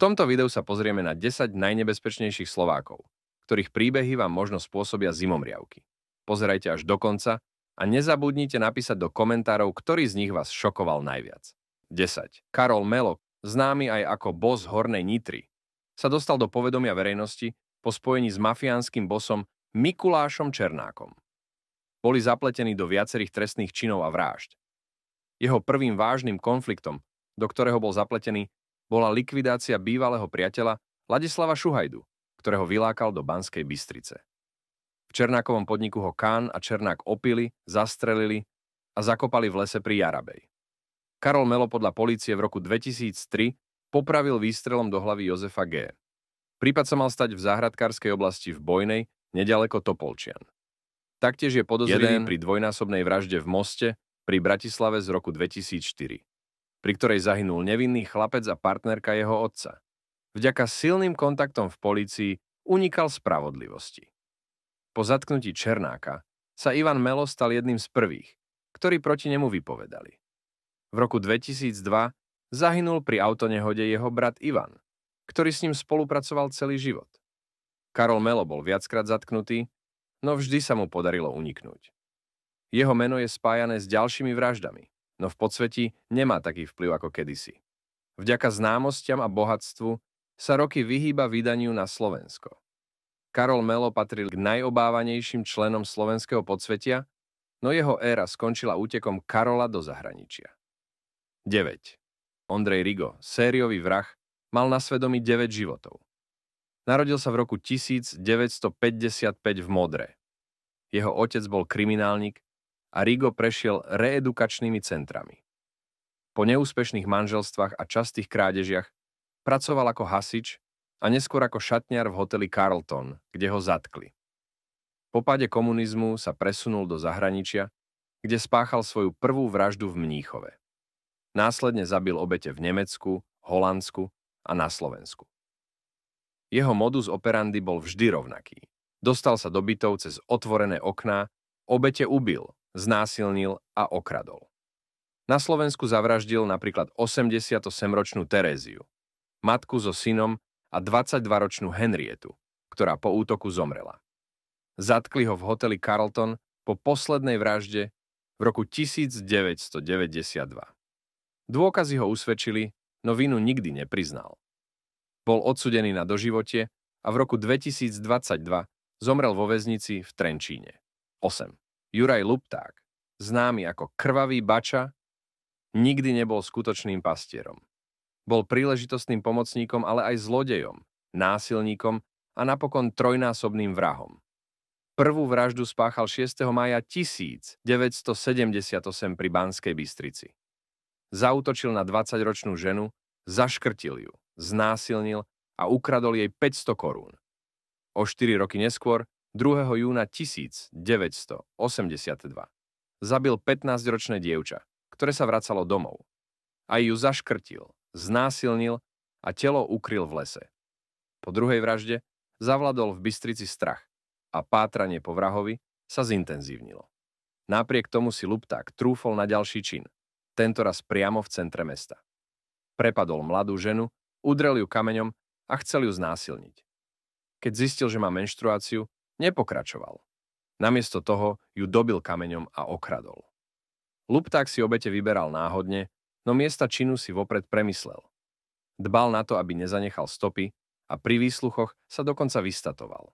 tomto videu sa pozrieme na 10 najnebezpečnejších Slovákov, ktorých príbehy vám možno spôsobia zimomriavky. Pozerajte až do konca a nezabudnite napísať do komentárov, ktorý z nich vás šokoval najviac. 10. Karol Melo, známy aj ako boss Hornej Nitry, sa dostal do povedomia verejnosti po spojení s mafiánskym bosom Mikulášom Černákom. Boli zapletení do viacerých trestných činov a vrážd. Jeho prvým vážnym konfliktom, do ktorého bol zapletený, bola likvidácia bývalého priateľa Ladislava Šuhajdu, ktorého vylákal do Banskej Bystrice. V Černákovom podniku ho Kán a Černák opili, zastrelili a zakopali v lese pri Jarabej. Karol Melo podľa polície v roku 2003 popravil výstrelom do hlavy Jozefa G. Prípad sa mal stať v záhradkárskej oblasti v Bojnej, nedaleko Topolčian. Taktiež je podozrivý pri dvojnásobnej vražde v Moste pri Bratislave z roku 2004. Pri ktorej zahynul nevinný chlapec a partnerka jeho otca. Vďaka silným kontaktom v polícii unikal spravodlivosti. Po zatknutí Černáka sa Ivan Melo stal jedným z prvých, ktorí proti nemu vypovedali. V roku 2002 zahynul pri autonehode jeho brat Ivan, ktorý s ním spolupracoval celý život. Karol Melo bol viackrát zatknutý, no vždy sa mu podarilo uniknúť. Jeho meno je spájané s ďalšími vraždami, no v podsvetí nemá taký vplyv ako kedysi. Vďaka známostiam a bohatstvu sa roky vyhýba vydaniu na Slovensko. Karol Melo patril k najobávanejším členom slovenského podsvetia, no jeho éra skončila útekom Karola do zahraničia. 9. Ondrej Rigo, sériový vrah, mal na svedomí 9 životov. Narodil sa v roku 1955 v Modre. Jeho otec bol kriminálnik a Rigo prešiel reedukačnými centrami. Po neúspešných manželstvách a častých krádežiach pracoval ako hasič a neskôr ako šatniar v hoteli Carlton, kde ho zatkli. Po páde komunizmu sa presunul do zahraničia, kde spáchal svoju prvú vraždu v Mníchove. Následne zabil obete v Nemecku, Holandsku a na Slovensku. Jeho modus operandi bol vždy rovnaký. Dostal sa do bytov cez otvorené okná, obete ubil, znásilnil a okradol. Na Slovensku zavraždil napríklad 88-ročnú Teréziu, matku so synom a 22-ročnú Henrietu, ktorá po útoku zomrela. Zatkli ho v hoteli Carlton po poslednej vražde v roku 1992. Dôkazy ho usvedčili, no vinu nikdy nepriznal. Bol odsúdený na doživotie a v roku 2022 zomrel vo väznici v Trenčíne. 8. Juraj Lupták, známy ako Krvavý Bača, nikdy nebol skutočným pastierom. Bol príležitostným pomocníkom, ale aj zlodejom, násilníkom a napokon trojnásobným vrahom. Prvú vraždu spáchal 6. mája 1978 pri Banskej Bystrici. Zaútočil na 20-ročnú ženu, zaškrtil ju, znásilnil a ukradol jej 500 korún. O 4 roky neskôr, 2. júna 1982, zabil 15-ročné dievča, ktoré sa vracalo domov. Aj ju zaškrtil, znásilnil a telo ukryl v lese. Po druhej vražde zavladol v Bystrici strach a pátranie po vrahovi sa zintenzívnilo. Napriek tomu si Lupták trúfol na ďalší čin, tentoraz priamo v centre mesta. Prepadol mladú ženu, udrel ju kameňom a chcel ju znásilniť. Keď zistil, že má menštruáciu, nepokračoval. Namiesto toho ju dobil kameňom a okradol. Lupták si obete vyberal náhodne, no miesta činu si vopred premyslel. Dbal na to, aby nezanechal stopy a pri výsluchoch sa dokonca vystatoval.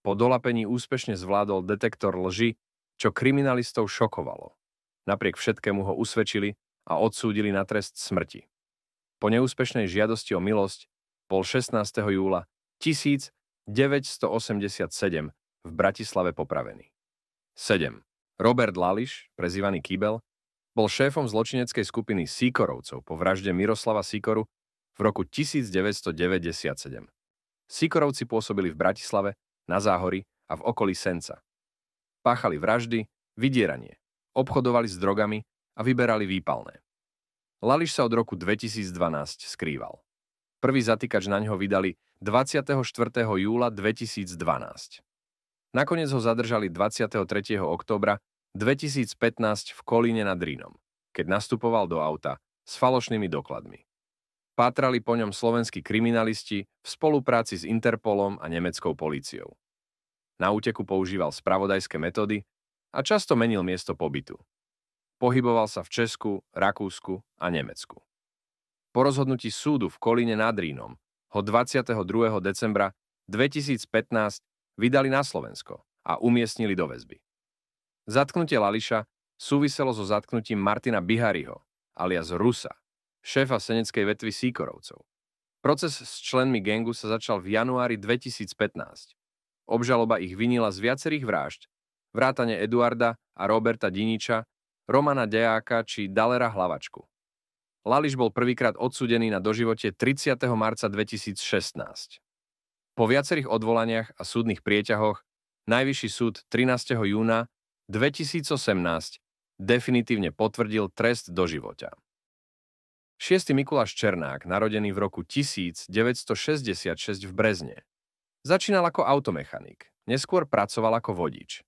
Po dolapení úspešne zvládol detektor lži, čo kriminalistov šokovalo. Napriek všetkému ho usvedčili a odsúdili na trest smrti. Po neúspešnej žiadosti o milosť bol 16. júla 1987 v Bratislave popravený. 7. Robert Lališ, prezývaný Kýbel, bol šéfom zločineckej skupiny Sýkorovcov po vražde Miroslava Sýkoru v roku 1997. Sýkorovci pôsobili v Bratislave, na Záhori a v okolí Senca. Páchali vraždy, vydieranie, obchodovali s drogami a vyberali výpalné. Lališ sa od roku 2012 skrýval. Prvý zatýkač na ňo vydali 24. júla 2012. Nakoniec ho zadržali 23. októbra 2015 v Kolíne nad Rýnom, keď nastupoval do auta s falošnými dokladmi. Pátrali po ňom slovenskí kriminalisti v spolupráci s Interpolom a nemeckou políciou. Na úteku používal spravodajské metódy a často menil miesto pobytu. Pohyboval sa v Česku, Rakúsku a Nemecku. Po rozhodnutí súdu v Kolíne nad Rínom ho 22. decembra 2015 vydali na Slovensko a umiestnili do väzby. Zatknutie Lališa súviselo so zatknutím Martina Bihariho, alias Rusa, šéfa seneckej vetvy Sýkorovcov. Proces s členmi gangu sa začal v januári 2015. Obžaloba ich vinila z viacerých vražd, vrátane Eduarda a Roberta Diniča, Romana Dejáka či Dalera Hlavačku. Lališ bol prvýkrát odsúdený na doživotie 30. marca 2016. Po viacerých odvolaniach a súdnych prieťahoch Najvyšší súd 13. júna 2018 definitívne potvrdil trest doživotia. 6. Mikuláš Černák, narodený v roku 1966 v Brezne, začínal ako automechanik, neskôr pracoval ako vodič.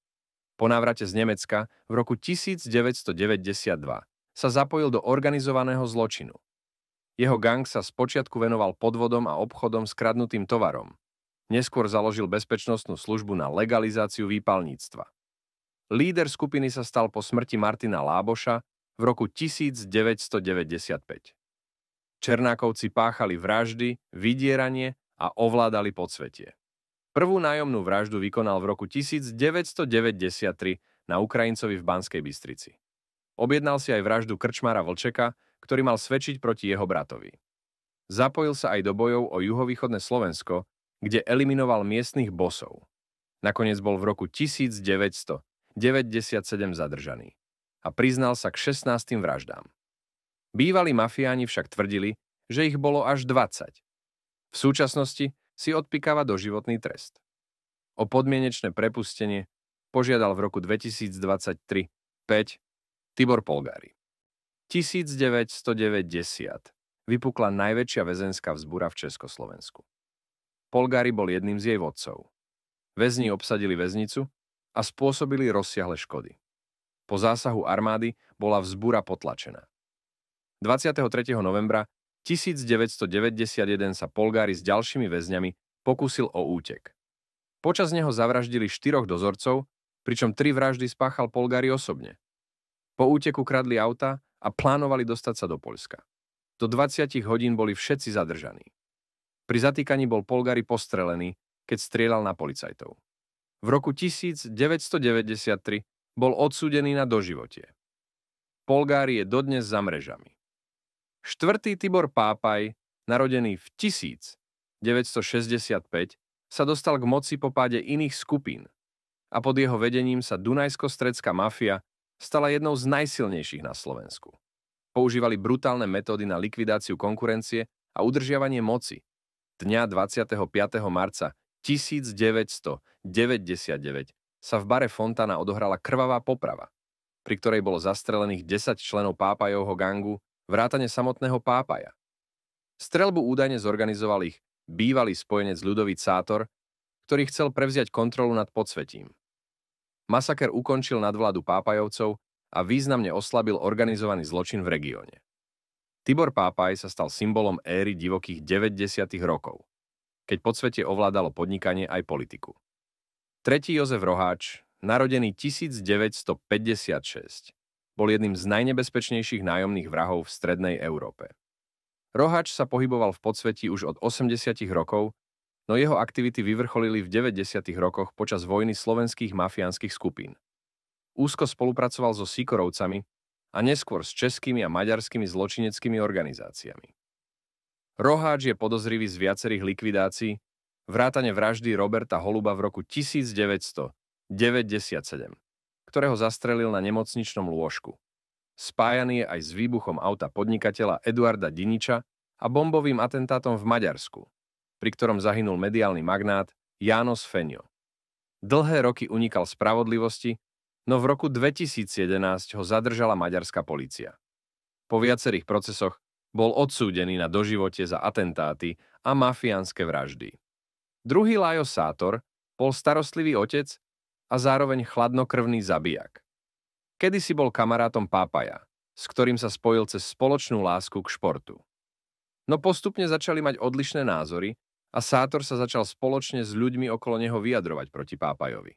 Po návrate z Nemecka v roku 1992 sa zapojil do organizovaného zločinu. Jeho gang sa spočiatku venoval podvodom a obchodom s kradnutým tovarom. Neskôr založil bezpečnostnú službu na legalizáciu výpalníctva. Líder skupiny sa stal po smrti Martina Láboša v roku 1995. Černákovci páchali vraždy, vydieranie a ovládali podsvetie. Prvú nájomnú vraždu vykonal v roku 1993 na Ukrajincovi v Banskej Bystrici. Objednal si aj vraždu krčmára Vlčeka, ktorý mal svedčiť proti jeho bratovi. Zapojil sa aj do bojov o juhovýchodné Slovensko, kde eliminoval miestnych bosov. Nakoniec bol v roku 1997 zadržaný a priznal sa k 16 vraždám. Bývalí mafiáni však tvrdili, že ich bolo až 20. V súčasnosti si odpikáva doživotný trest. O podmienečné prepustenie požiadal v roku 2023 Tibor Polgári. 1990 vypukla najväčšia väzenská vzbúra v Československu. Polgári bol jedným z jej vodcov. Väzni obsadili väznicu a spôsobili rozsiahle škody. Po zásahu armády bola vzbúra potlačená. 23. novembra 1991 sa Polgári s ďalšími väzňami pokúsil o útek. Počas neho zavraždili 4 dozorcov, pričom 3 vraždy spáchal Polgári osobne. Po úteku kradli auta a plánovali dostať sa do Poľska. Do 20 hodín boli všetci zadržaní. Pri zatýkaní bol Polgári postrelený, keď strieľal na policajtov. V roku 1993 bol odsúdený na doživotie. Polgári je dodnes za mrežami. 4. Tibor Pápaj, narodený v 1965, sa dostal k moci po páde iných skupín a pod jeho vedením sa dunajsko-stredska mafia stala jednou z najsilnejších na Slovensku. Používali brutálne metódy na likvidáciu konkurencie a udržiavanie moci. Dňa 25. marca 1999 sa v bare Fontana odohrala krvavá poprava, pri ktorej bolo zastrelených 10 členov Pápajovho gangu, vrátane samotného Pápaja. Streľbu údajne zorganizoval ich bývalý spojenec Ľudovít Sátor, ktorý chcel prevziať kontrolu nad podsvetím. Masaker ukončil nadvládu Pápajovcov a významne oslabil organizovaný zločin v regióne. Tibor Pápaj sa stal symbolom éry divokých 90. rokov, keď podsvetie ovládalo podnikanie aj politiku. 3. Jozef Roháč, narodený 1956, bol jedným z najnebezpečnejších nájomných vrahov v strednej Európe. Roháč sa pohyboval v podsvetí už od 80. rokov, no jeho aktivity vyvrcholili v 90. rokoch počas vojny slovenských mafiánskych skupín. Úzko spolupracoval so Sýkorovcami a neskôr s českými a maďarskými zločineckými organizáciami. Roháč je podozrivý z viacerých likvidácií, vrátane vraždy Roberta Holuba v roku 1997, ktorého zastrelil na nemocničnom lôžku. Spájaný je aj s výbuchom auta podnikateľa Eduarda Diniča a bombovým atentátom v Maďarsku, pri ktorom zahynul mediálny magnát János Feňo. Dlhé roky unikal spravodlivosti, no v roku 2011 ho zadržala maďarská polícia. Po viacerých procesoch bol odsúdený na doživotie za atentáty a mafiánske vraždy. Druhý Lajos Sátor bol starostlivý otec a zároveň chladnokrvný zabijak. Kedysi bol kamarátom Pápaja, s ktorým sa spojil cez spoločnú lásku k športu. No postupne začali mať odlišné názory a Sátor sa začal spoločne s ľuďmi okolo neho vyjadrovať proti Pápajovi.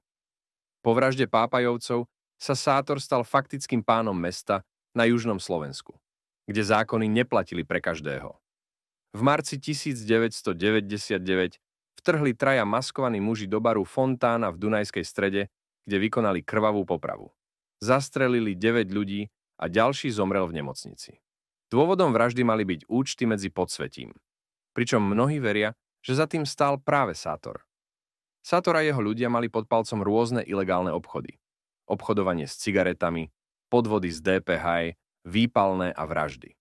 Po vražde Pápajovcov sa Sátor stal faktickým pánom mesta na južnom Slovensku, kde zákony neplatili pre každého. V marci 1999 vtrhli traja maskovaní muži do baru Fontána v Dunajskej Strede, kde vykonali krvavú popravu. Zastrelili 9 ľudí a ďalší zomrel v nemocnici. Dôvodom vraždy mali byť účty medzi podsvetím, pričom mnohí veria, že za tým stál práve Sátor. Sátor a jeho ľudia mali pod palcom rôzne ilegálne obchody. Obchodovanie s cigaretami, podvody z DPH, výpalné a vraždy.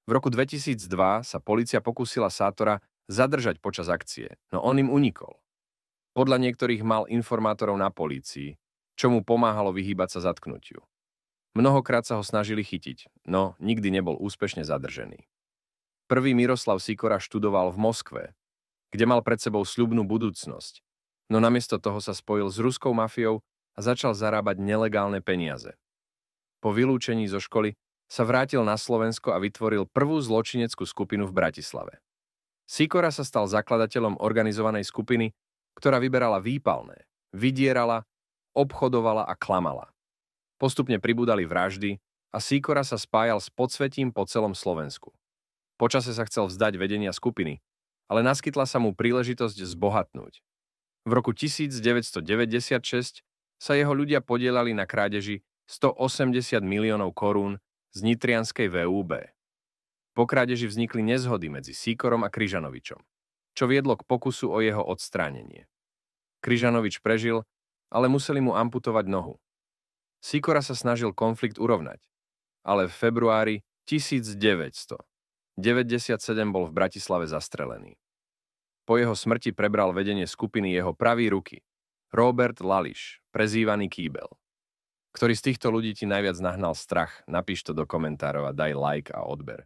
V roku 2002 sa polícia pokúsila Sátora zadržať počas akcie, no on im unikol. Podľa niektorých mal informátorov na polícii, čo mu pomáhalo vyhýbať sa zatknutiu. Mnohokrát sa ho snažili chytiť, no nikdy nebol úspešne zadržený. Prvý Miroslav Sikora študoval v Moskve, kde mal pred sebou sľubnú budúcnosť, no namiesto toho sa spojil s ruskou mafiou a začal zarábať nelegálne peniaze. Po vylúčení zo školy sa vrátil na Slovensko a vytvoril prvú zločineckú skupinu v Bratislave. Sikora sa stal zakladateľom organizovanej skupiny, ktorá vyberala výpalné, vydierala, obchodovala a klamala. Postupne pribúdali vraždy a Sikora sa spájal s podsvetím po celom Slovensku. Počase sa chcel vzdať vedenia skupiny, ale naskytla sa mu príležitosť zbohatnúť. V roku 1996 sa jeho ľudia podieľali na krádeži 180 miliónov korún z nitrianskej VUB. Po krádeži vznikli nezhody medzi Sikorom a Kryžanovičom, čo viedlo k pokusu o jeho odstránenie. Kryžanovič prežil, ale museli mu amputovať nohu. Sikora sa snažil konflikt urovnať, ale v februári 1997 bol v Bratislave zastrelený. Po jeho smrti prebral vedenie skupiny jeho pravý ruky, Robert Lališ, prezývaný Kýbel. Ktorý z týchto ľudí ti najviac nahnal strach? Napíš to do komentárov a daj like a odber.